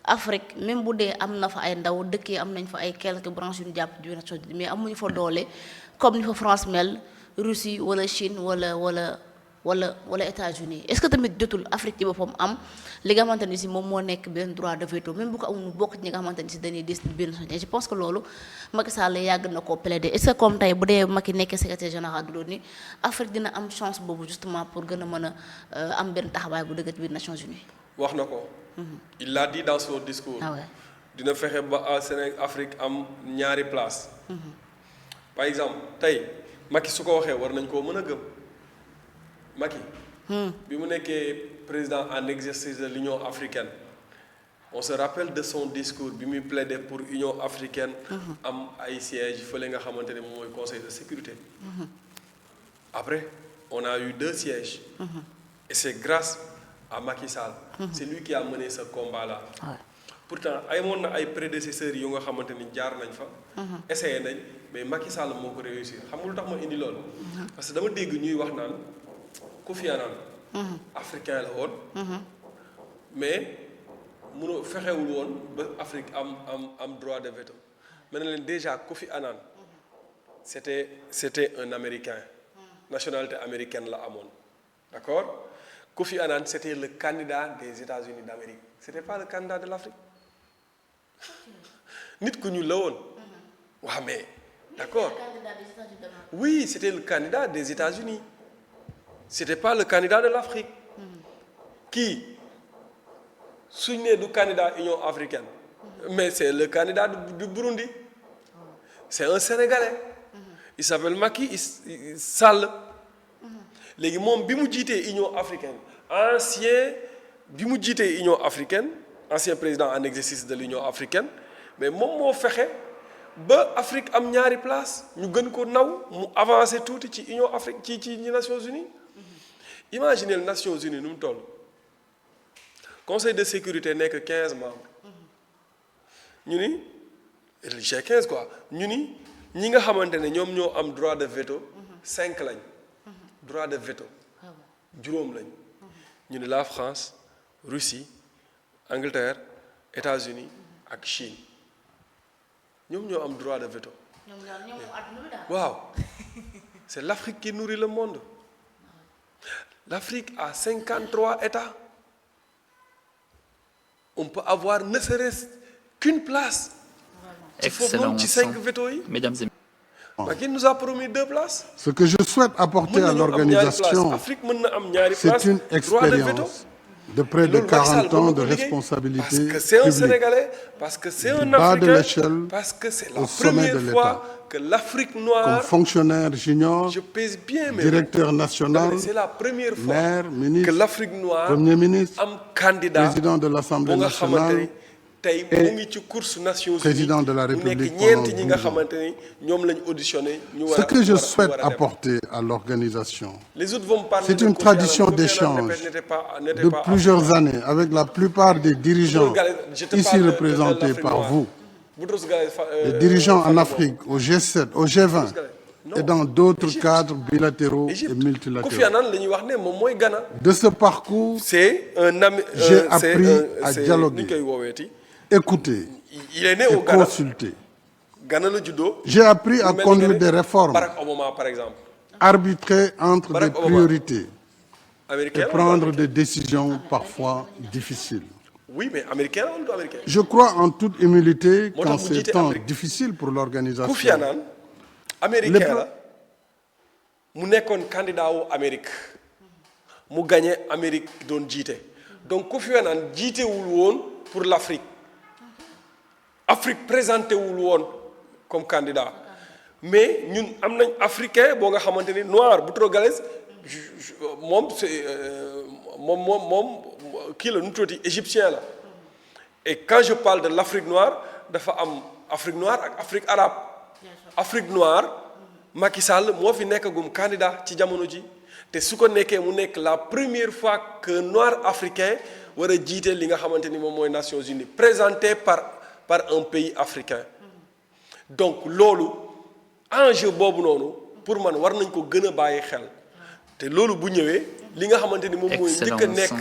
Afrique même bu dee am na fa ay ndaw dëkk yi am nañ fa ay quelques branches yu ñu jàpp di Nations Unies mais amuñu fa doole comme ni fa France mel Russie wala Chine wala États-Unis est-ce que tamit jotul Afrique ci boppam am li nga xamante ni si moom moo nekk benn droit de veto même bu ko amul bokk ci ñi nga xamante ni si dañuy des biir Nations. Je pense que loolu Macky Sall yàgg na koo plaider est-ce que comme tey bu dee Macky nekkee secrétaire général de l'ONU Afrique dina am chance boobu justement pour gën a mën a am benn taxawaay bu dëgg ci biir Nations Unies. wax na ko. il l'a dit dans son discours. ah ouais. dina fexe ba Sénégal Afrique am ñaari place. par exemple tey Macky su ko waxee war nañ koo mën a gëm. Macky. bi mu nekkee président en exercice de l'Union africaine on se rappelle de son discours bi muy plaider pour Union africaine. am ay sièges fële nga xamante ne moom mooy conseil de sécurité. après on a eu 2 sièges. et c'est grâce à Macky Sall. c'est lui qui a mené ce combat-là. Ouais. pourtant amoon na ay prédécesseurs yu nga xamante ni jaar nañ fa. essayé nañ mais Macky Sall moo ko réussir xam nga lu tax ma indi loolu. parce que dama dégg ñuy wax naan Kofi Annan. africain la woon. mais munoo fexewul woon ba Afrique am droit de veto. ma ne leen déjà Kofi Annan c'était un Américain. nationalité américaine la amoon d'accord. Kofi Annan c'était le candidat des États-Unis d'Amérique c'était pas le candidat de l'Afrique nit ku ñu la woon. waaw mais d'accord oui c'était le candidat des États-Unis c'était pas le candidat de l'Afrique. kii suñ ne du candidat Union africaine. mais c'est le candidat du Burundi. c'est un Sénégalais. il s'appelle Macky Sall. léegi moom bi mu jiitee Union africaine ancien président en exercice de l'Union africaine mais moom moo fexe ba Afrique am ñaari place ñu gën ko naw mu avancer tuuti ci Union Afrique ci Nations Unies. imaginez les Nations Unies nu mu toll conseil de sécurité nekk 15 membres ñu ni j'ai 15 quoi ñu ni ñi nga xamante ne ñoom ñoo am droit de veto 5 lañ. droit de veto juróom lañ ñu ne la France Russie Angleterre États-Unis ak Chine ñoom ñoo am droit de veto. waaw c'est l'Afrique qui nourrit le monde. l'Afrique a 53 États on peut avoir ne serait-ce qu'une place. ci foofu noonu ci 5 veto yi. Mesdames et Macky nous a promis 2 places. Ce que je souhaite apporter à l'organisation, c'est une expérience de près de 40 ans de responsabilité parce que c'est un Sénégalais, parce que c'est un Africain, parce que c'est la première fois que l'Afrique noire, comme fonctionnaire junior, je pèse bien mes directeur national, c'est la première fois maire, ministre, que l'Afrique noire premier ministre, am candidat président de l'Assemblée nationale, tey mu ngi ci course Nations Unies président de la République mu nekk ñeenti ñi nga xamante ni ñoom lañ auditionné. ñu war a ce que je souhaite apporter à l'organisation, les autres vont parler c'est une tradition d'échange de plusieurs années avec la plupart des dirigeants ici représentés par vous, les dirigeants en Afrique, au G7, au G20 et dans d'autres cadres bilatéraux et multilatéraux. Kofi Annan la ñuy wax ne moom mooy Ghana. De ce parcours, j'ai appris à dialoguer, écouter et consulter. J'ai appris à conduire des réformes, Barack Obama, par exemple. arbitrer entre des priorités et prendre des décisions parfois difficiles. Oui, mais américain ou américain? Je crois en toute humilité qu'en ces temps difficiles pour l'organisation, Kofi Annan, américain la mu nekkoon candidat wu Amérique mu gagné Amérique doon jiite donc Kofi Annan jiitewul woon pour l'Afrique. Afrique présenté wul woon comme candidat mais ñun am nañ africain boo nga xamante ni noir Boutros-Ghali moom c'est moom kii la nu mu tuddati égyptien la et quand je parle de l'Afrique noire dafa am Afrique noire ak Afrique arabe. Afrique noire Macky Sall moo fi nekkagum candidat ci jamono ji te su ko nekkee mu nekk la première fois que noir africain war a jiite li nga xamante ni moom mooy Nations Unies présenté par un pays africain. donc loolu enjeu boobu noonu pour man war nañ ko gën a bàyyi xel te loolu bu ñëwee li nga xamante ni moom mooy njëkk a nekk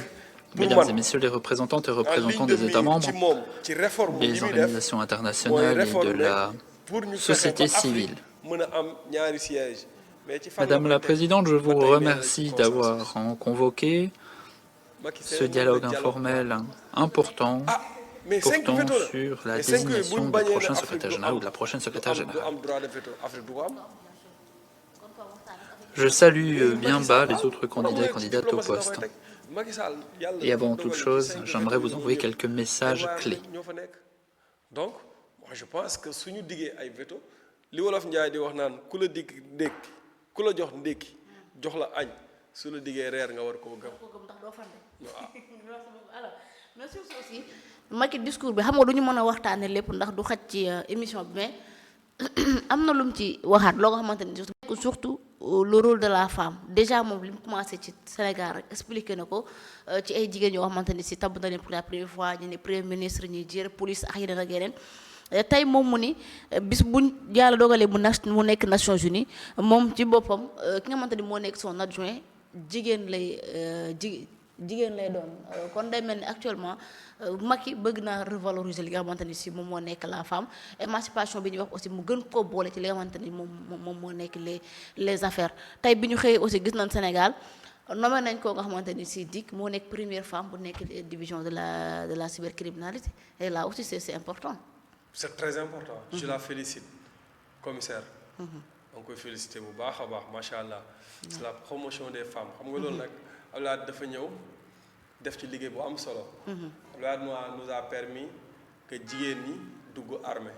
Mesdames et messieurs les représentantes et représentants des États membres, des organisations internationales et de la société civile. Madame la Présidente, je vous remercie d'avoir convoqué ce dialogue informel important portant sur la désignation du prochain secrétaire général ou de la prochaine secrétaire générale. Je salue bien bas les autres candidats et candidates au poste. Et avant toute chose, j'aimerais vous envoyer quelques messages clés. Donc, moi je pense que suñu diggé ay veto li wolof Njaay di wax naan ku la dig ndékki ku la jox ndékki jox la añ su la diggee reer nga war koo gëm. Alors merci aussi Macky discours bi xam nga duñu mën a waxtaane lépp ndax du xaj ci émission bi mais am na lu mu ci waxaat loo nga xamante ni surtout le rôle de la femme déjà moom li mu commencé ci Sénégal rek expliqué na ko ci ay jigéen yoo xamante ni si tabb na leen pour la première fois ñu ne premier ministre ñuy jër police ak yeneen ak yeneen tey moom mu ni bis buñ yàlla dogalee mu nekk Nations Unies moom ci boppam ki nga xamante ni moo nekk son adjoint jigéen lay doon kon day mel ni actuellement Macky bëgg naa revaloriser li nga xamante ni si moom moo nekk la femme émancipation bi ñuy wax aussi mu gën koo boole ci li nga xamante ni moom moo nekk les affaires tey bi ñu xëyee aussi gis nañ Sénégal nommé nañ ko nga xamante ni si DIC moo nekk première femme bu nekk division de la cybercriminalité et là aussi c'est important. C'est très important. Je la félicite commissaire. On koy féliciter bu baax a baax macha allah. C'est la promotion des femmes xam nga loolu nag Abdoulaye dafa ñëw def ci liggéey bu am solo. Abdoulaye nous a permis que jigéen ñi dugg armée.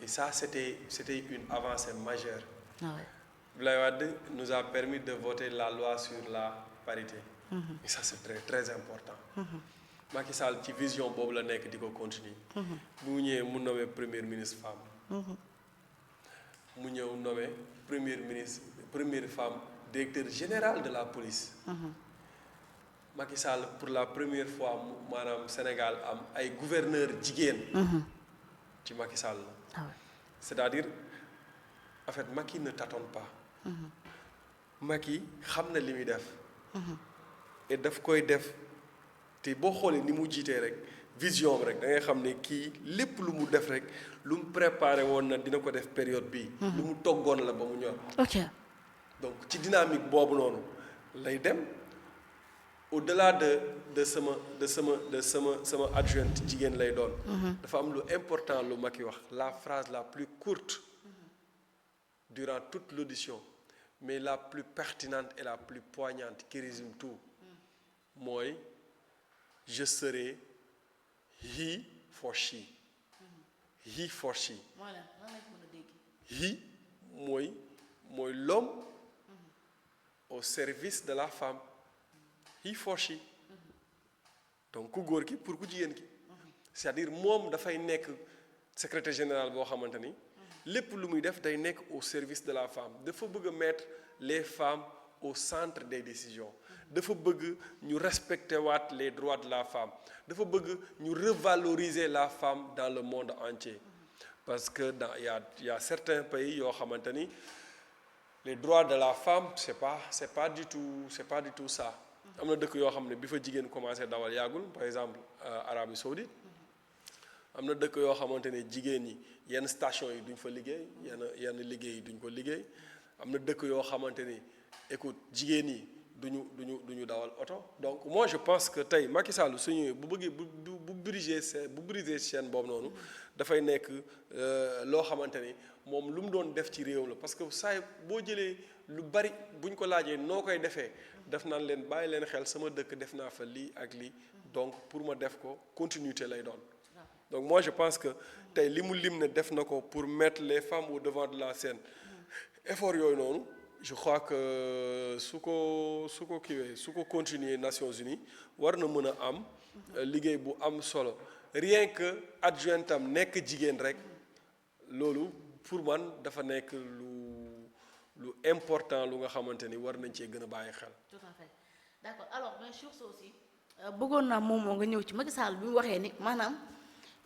Et ça c'était une avancée majeure. Abdoulaye Wade nous a permis de voter la loi sur la parité. Et ça c'est très très important. Macky Sall ci vision boobu la nekk di ko continuer. bu mu ñëwee mu nommé premier ministre femme. mu ñëw nommé première femme directeur général de la police. Macky Sall pour la première fois maanaam Sénégal am ay gouverneur jigéen. ci Macky Sall la. C'est-à-dire en fait Macky ne tâtonne pas. Macky xam na li muy def. et daf koy def te boo xoolee ni mu jiitee rek vision rek da ngay xam ne kii lépp lu mu def rek lu mu préparé woon na dina ko def période bii. lu mu toggoon la ba mu ñor. ok donc ci dynamique boobu noonu lay dem au-delà de sama adjointe jigéen lay doon. dafa am lu important lu Macky wax la phrase la plus courte durant toute l'audition mais la plus pertinente et la plus poignante qui résume tout mooy je serai he for she. He for she. He mooy l'homme au service de la femme. He for she. donc ku góor ki pour ku jigéen ki. c'est-à-dire moom dafay nekk secrétaire général boo xamante ni lépp lu muy def day nekk au service de la femme dafa bëgg a mettre les femmes au centre des décisions. dafa bëgg ñu respecter waat les droits de la femme dafa bëgg ñu revaloriser la femme dans le monde entier parce que il y a certains pays yoo xamante ni les droits de la femme c'est pas du tout ça. am na dëkk yoo xam ne bi fa jigéen commencé dawal yàggul par exemple Arabie Saoudite am na dëkk yoo xamante ne jigéen ñi yenn station yi duñ fa liggéey yenn liggéey yi duñ ko liggéey am na dëkk yoo xamante ni écoute jigéen ñi duñu dawal oto donc moi je pense que tey Macky Sall su ñëwee bu bëggee bu briser chaîne boobu noonu dafay nekk loo xamante ni moom lu mu doon def ci réew la parce que saa boo jëlee lu bari buñ ko laajee noo koy defee def naan leen bàyyi leen xel sama dëkk def naa fa lii ak lii donc pour ma def ko continuité lay doon donc moi je pense que tey li mu lim ne def na ko pour mettre les femmes au devant de la scène effort yooyu noonu je crois que su ko continuer Nations Unies war na mën a am liggéey bu am solo rien que adjointam nekk jigéen rek loolu pour man dafa nekk lu important lu nga xamante ni war nañ cee gën a bàyyi xel. tout à fait d'accord alors mais sur ça aussi bëggoon naa moom moo nga ñëw ci Macky Sall bi mu waxee ni maanaam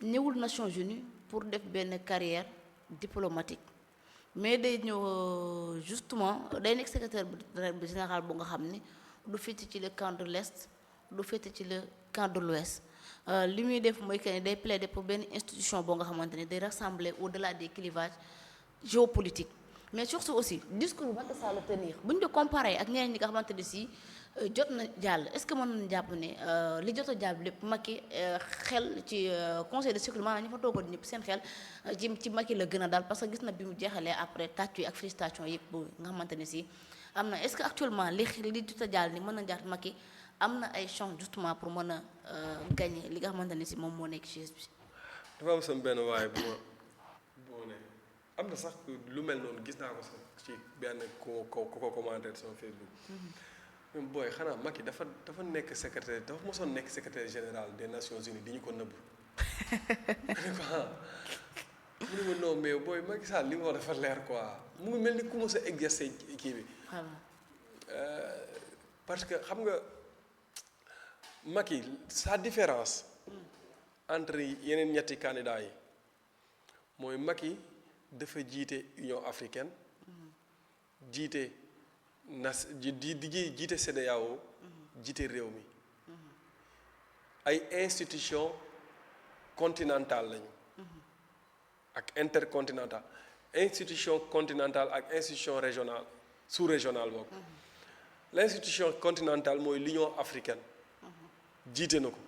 ñëwul Nations Unies pour def benn carrière diplomatique mais day ñëw justement day nekk secrétaire général bu nga xam ni du fiti ci le camp de l'Est du féete ci le camp de l'Ouest li muy def mooy que ne day plaider pour benn institution boo nga xamante ne day rassembler au-delà des clivages géopolitiques mais surtout aussi discours bu Macky Sall tenir bu ñu ko comparé ak ñeneen ñi nga xamante ne si jot na jàll est-ce que mën nañu jàpp ne li jot a jàll lépp Macky xel ci conseil de sécurité maanaam ñi fa toogoon ñëpp seen xel ci Macky la gën a daal parce que gis na bi mu jeexalee après tàccu yi ak félicitations yëpp nga xamante ne si am na est-ce que actuellement li jot a jàll ni mën na jàpp Macky am na ay chance justement pour mën a gagner li nga xamante ne si moom moo nekk chaise bi. dafa am sama benn waaye bu ne am na sax lu mel noonu gis naa ko sax ci benn ko commentaire sur Facebook. même booy xanaa Macky dafa nekk secrétaire dafa mosoon nekk secrétaire général des Nations Unies di ñu ko nëbb. mu ne ko mu ne ma non mais booy Macky Sall li mu wax dafa leer quoi mu ngi mel ni ku mos a exercer kii bi. parce que xam nga Macky sa différence entre yeneen ñetti candidats yi mooy Macky dafa jiite Union africaine jiite jiite CEDEAO jiite réew mi ay institutions continentales lañu ak intercontinentale institution continentale ak institution régionale sous-régionale boobu l'institution continentale mooy l'Union africaine jiite na ko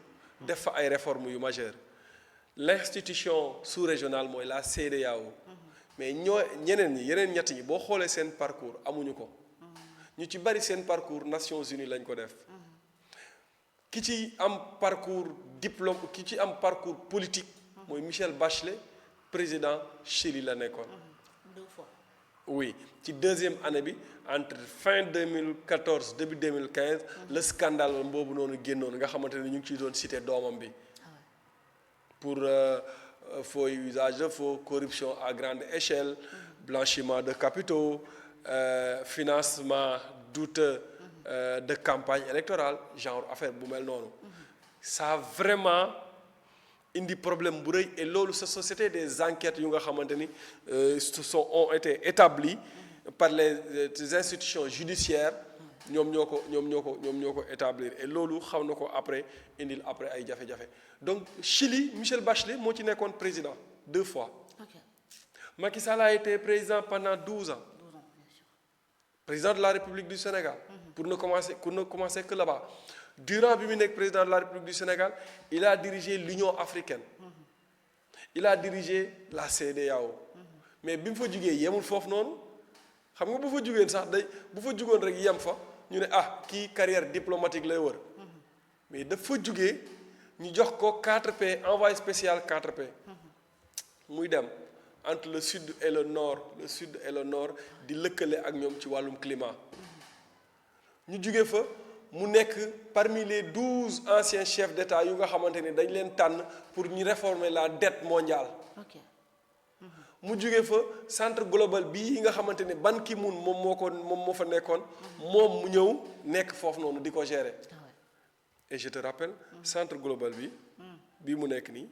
def fa ay réformes yu majeures l'institution sous-régionale mooy la CEDEAO mais yeneen ñett ñi boo xoolee seen parcours amuñu ko ñu ci bari seen parcours Nations Unies lañ ko def ki ci am parcours diplôme ki ci am parcours politique mooy Michel Bachelet président Chili la nekkoon. 2 fois. oui ci deuxième année bi entre fin 2014 début 2015 le scandale boobu noonu génnoon nga xamante ne ñu ngi ciy doon cité doomam bi pour faux usage de faux, corruption à grande échelle, blanchiment de capitaux, financement douteux de campagne électorale, genre affaire bu mel noonu. Ça a vraiment indi problème bu rëy et loolu sa société des enquêtes yu nga xamante ni ont été établies par les institutions judiciaires ñoom ñoo ko établir et loolu xaw na ko après indil après ay jafe-jafe donc Chili Michel Bachelet moo ci nekkoon président 2 fois. Ok. Macky Sall a été président pendant 12 ans. 12 ans, bien sûr. Président de la République du Sénégal. Pour ne commencer que là-bas. Durant bi mu nekk président de la République du Sénégal il a dirigé l'Union africaine. Il a dirigé la CEDEAO. mais bi mu fa jugee yemul foofu noonu xam nga bu fa jugeen sax bu fa jugoon rek yem fa ñu ne kii carrière diplomatique lay wër. mais daf fa jugee ñu jox ko 4P envoyé spécial 4P. muy dem entre le sud et le nord di lëkkale ak ñoom ci wàllum climat. ñu jugee fa mu nekk parmi les 12 anciens chefs d'État yu nga xamante ni dañ leen tànn pour ñu réformer la dette mondiale. Ok. mu jugee fa centre global bii nga xamante ni Ban Ki-moon moom moo fa nekkoon. moom mu ñëw nekk foofu noonu di ko gérer. et je te rappelle centre global bii mu nekk nii.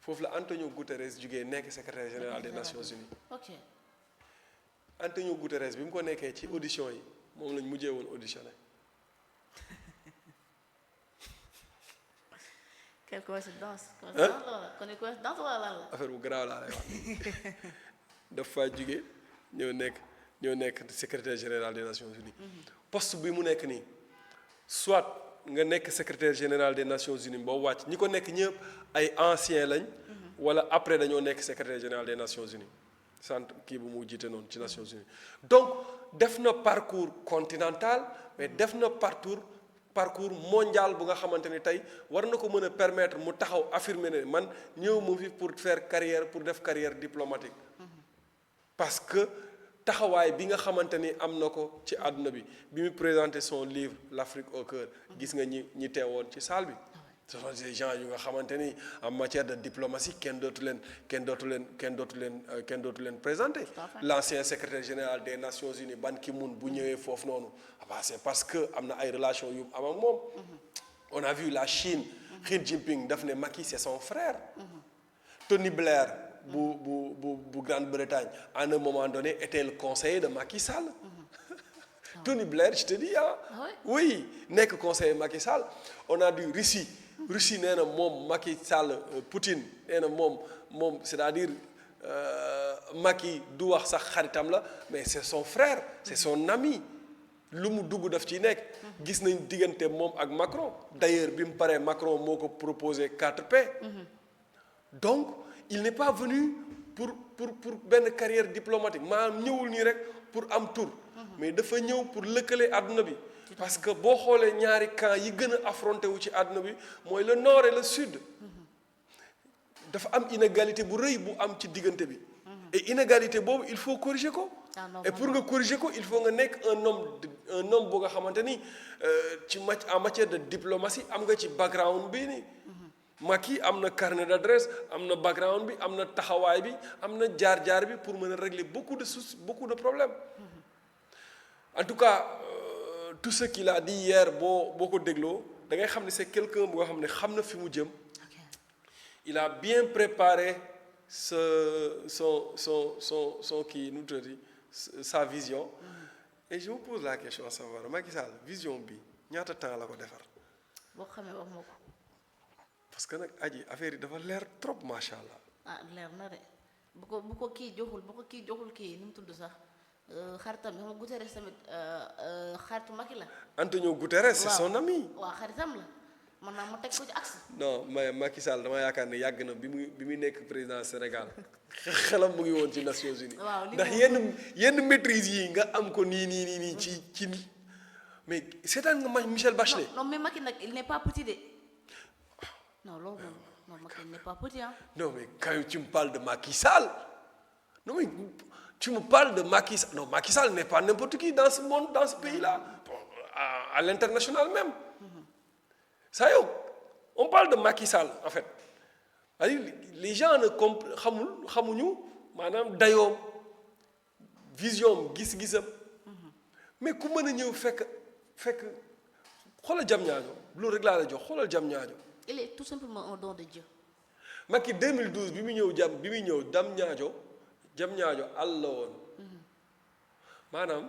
foofu la Antonio Guterres jugee nekk secrétaire général des Nations Unies. Ok. Antonio Guterres bi mu ko nekkee ci audition yi moom lañ mujjee woon auditionné. Quelle coïncidence. Coïncidence wala lan la. affaire bu garaaw laa lay wax dafa jugee ñëw nekk secrétaire général des Nations Unies. poste bi mu nekk nii soit nga nekk secrétaire général des Nations Unies boo wàcc ñi ko nekk ñëpp ay anciens lañ. wala après dañoo nekk secrétaire général des Nations Unies. centre kii bu mu jiite noonu ci Nations Unies donc def na parcours continental mais def na parcours mondial bu nga xamante ni tey war na ko mën a permettre mu taxaw affirmer ne man ñëw mu fi pour def carrière diplomatique. parce que taxawaay bi nga xamante ni am na ko ci àdduna bi mu présenté son livre L'Afrique au cœur gis nga ñi teewoon ci salle bi. ce sont des gens yu nga xamante ni en matière de diplomatie kenn dootu leen présenté. L'ancien secrétaire général des Nations Unies Ban Ki-moon bu ñëwee foofu noonu c'est parce que am na ay relations yu am ak moom. on a vu la Chine. Xi Jinping daf ne Macky c'est son frère. Tony Blair bu Grande-Bretagne à un moment donné était le conseiller de Macky Sall. Tony Blair, je te dis, hein. Ah ouais? Oui, n'est que conseiller Macky Sall. On a du Russie. Russie, n'est pas mom, Macky Sall, Poutine, n'est pas mom, c'est-à-dire, Macky, douar sa kharitam la, mais c'est son frère, c'est son ami. lu mu dugg daf ci nekk gis nañ diggante moom ak Macron d'ailleurs bi mu paree Macron moo ko proposé 4P donc il n'est pas venu pour benn carrière diplomatique maanaam ñëwul nii rek pour am tour mais dafa ñëw pour lëkkale àdduna bi parce que boo xoolee ñaari camp yi gën a affronté wu ci àdduna bi mooy le nord et le sud dafa am inégalité bu rëy bu am ci diggante bi et inégalité boobu il faut corriger ko et pour nga corriger ko il faut nga nekk un homme boo nga xamante ni ci en matière de diplomatie am nga ci background bi ni Macky am na carnet d'adresse am na background bi am na taxawaay bi am na jaar-jaar bi pour mën a régler beaucoup de soucis beaucoup de problèmes en tout cas tout ce qu'il a dit hier boo ko dégloo da ngay xam ne c'est quelqu'un bu nga xam ne xam na fi mu jëm il a bien préparé son kii nu mu tuddati sa vision et je me pose la question à savoir Macky Sall vision bi ñaata temps la ko defar. boo xamee wax ma ko. parce que nag aji affaire yi dafa leer trop macha allah. ah leer na de bu ko kii joxul kii nu mu tudd sax xaritam xam nga Guterres tamit xaritu Macky la. Antonio Guterres c'est son ami. waaw xaritam la. man naa ma teg ko ci axe. non mais Macky Sall dama yaakaar ne yàgg na bi muy nekk président Sénégal xelam mu ngi woon ci Nations Unies. waaw ndax yenn maîtrise yi nga am ko nii ci mais seetaan nga Michel Bachelet. non mais Macky nag il n'est pas petit de. non loolu moom non Macky il n'est pas petit hein. non mais quand tu me parles de Macky Sall non mais tu me parles de Macky Sall non Macky Sall n'est pas n'importe qui dans ce monde dans ce pays-là à l'international même. Ça y est, on parle de Macky Sall en fait les gens ne xamuñu maanaam dayoom vision gis-gisam mais ku mën a ñëw fekk xoolal Diamniadio loolu rek laa la jox xoolal Diamniadio. il est tout simplement un don de Dieu. Macky 2012 bi muy ñëw Diamniadio àll la woon maanaam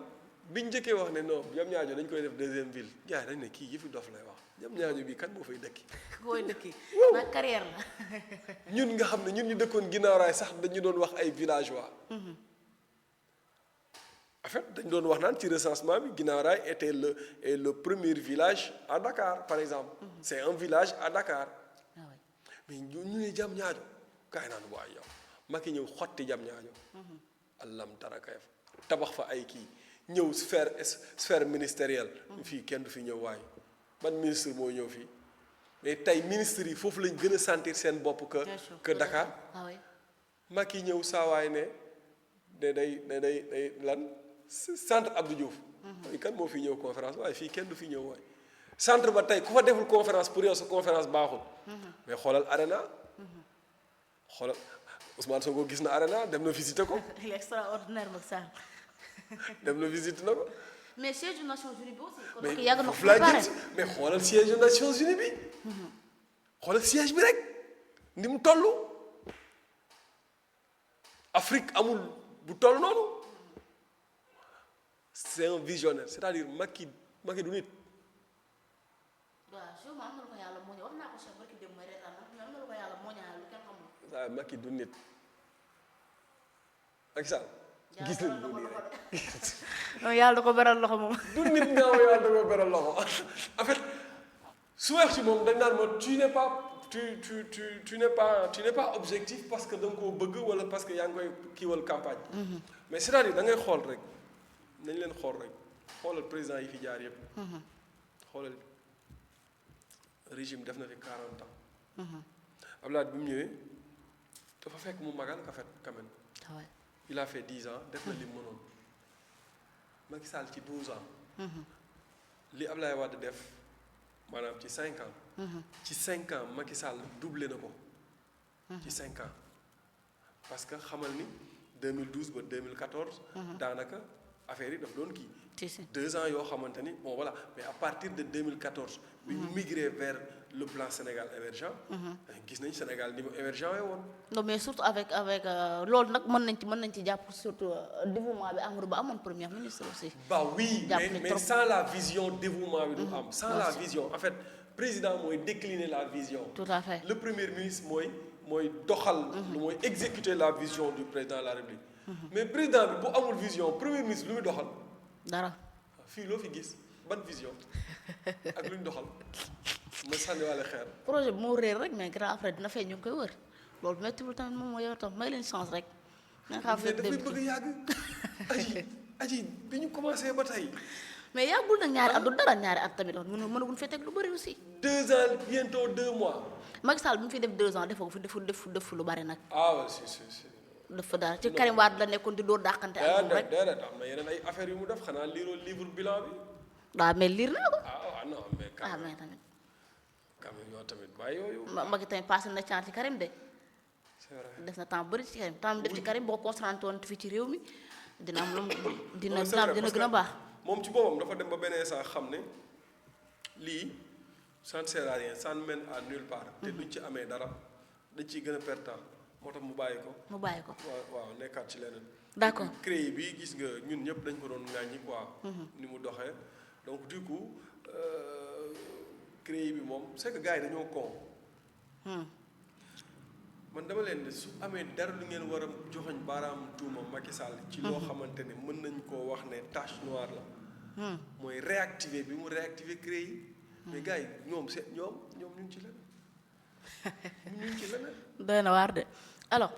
biñ njëkkee wax ne non Diamniadio dañ koy def deuxième ville gars yi dañ ne kii yëfi dof lay wax Diamniadio bi kan moo fay dëkki. koy dëkki nag carrière la. ñun nga xam ne ñun ñu dëkkoon ginnaaw raay sax dañu doon wax ay villageois. en fait dañu doon wax naan ci recensement bi ginnaaw raay était le premier village à Dakar par exemple. c'est un village à Dakar. ah oui. mais ñu ne Diamniadio kaay naan waay yow Macky ñëw xotti Diamniadio. allam dara kay tabax fa ay kii ñëw sphère ministérielle. fii kenn du fi ñëw waay. ban ministre moo ñëw fii mais tey ministres yi foofu lañ gën a sentir seen bopp que Dakar. ah oui. Macky ñëw saawaay ne day lan centre Abdou Diouf. kan moo fi ñëw conférence waaye fii kenn du fi ñëw waay. centre ba tey ku fa deful conférence pour yow sa conférence baaxul. mais xoolal Arena. xoolal Ousmane Sonko gis na Arena dem na visiter ko. il est extraordinaire Macky Sall. dem na visiter na ko. mais siège des Nations Unies bi aussi. kon mais yàgg na foofu laa jëm mais xoolal siège des Nations Unies bi. xoolal siège bi rek ni mu toll. Afrique amul bu toll noonu. c'est un visionnaire c'est-à-dire Macky du nit. waaw sûrement am na lu ko yàlla moo wax naa ko sax barki dem may reetaan mais am na lu ko yàlla moo ñaanal lu kenn xamul. waaw Macky du nit. Macky Sall. gis nañu ko nii rek. non yàlla da ko beral loxo moom. du nit nga wax yàlla da ko beral loxo en fait su wax ci moom dañ naan ma tu n'es pas objectif parce que da nga koo bëgg wala parce que yaa ngi koy kiiwal campagne. mais c'est-à-dire da ngay xool rek nañ leen xool rek xoolal président yi fi jaar yëpp. xoolal régime def na fi 40 ans. Abdoulaye bi mu ñëwee dafa fekk mu magal ka fait quand même. waaw. il a fait 10 ans def na li mu mënoon Macky Sall ci 12 ans. li Abdoulaye Wade def maanaam ci 5 ans. ci 5 ans Macky Sall doublé na ko. ci 5 ans parce que xamal ni 2012 ba 2014. daanaka affaire yi daf doon kii. 2 ans yoo xamante ni bon voilà mais à partir de 2014. bi ñu migré vers le plan Sénégal émergent. gis nañ Sénégal ni mu émergent woon. non mais surtout avec loolu nag mën nañ ci jàpp surtout dévouement bi Amadou Ba amoon premier ministre aussi. bah oui mais sans la vision dévouement bi du am. sans la vision en fait président mooy décliner la vision. tout à fait le premier ministre mooy doxal. mooy exécuter la vision du président de la République. mais président bi bu amul vision premier ministre lu muy doxal. dara. fii loo fi gis ban vision ak lu ñu doxal. ma sànniwaale xeer. projet bi moo réer rek mais grand après dina fay ñu ngi koy wër loolu méttiwul tamit moom moo yor tam may leen chance rek. nga xam ne dafay bëgg a yàgg. aji bi ñu commencé ba tey. mais yàggul nag ñaari at du dara ñaari at tamit mënaguñ fee teg lu bëri aussi. 2 ans bientôt 2 mois. Macky Sall bi mu fi def 2 ans defoo ko fi def lu bëri nag. ah oui si. dafa daal ci Karim Wade la nekkoon di door dàqante ak moom rek. déedéet am na yeneen ay affaires yu mu def xanaa liiroo livre bilan bi. waaw mais liir naa ko. non mais. mais tamit. quand même yow tamit bàyyi yooyu. Macky tamit passé na temps ci Karim de. c'est vrai def na temps bëri ci Karim temps def ci Karim boo concentré woon fii ci réew mi dina am lu dina gën a baax. moom ci boppam dafa dem ba beneen saa xam ne lii ça ne sert à rien ça ne mène à nulle part. te duñ ci amee dara dañ ciy gën a perte temps moo tax mu bàyyi ko. waaw nekkaat ci leneen. d'accord CREI bi gis nga ñun ñëpp dañ ko doon ŋàññi quoi. ni mu doxee donc du coup CREI bi moom c'est que gars yi dañoo con. man dama leen ne su amee dara lu ngeen war a joxoñ baaraam tuuma Macky Sall ci loo xamante ne mën nañ koo wax ne tache noire la. mooy réactiver bi mu réactiver CREI. mais gars yi ñoom ñu ngi ci leneen. ñu ngi ci leneen. doy na waar de alors.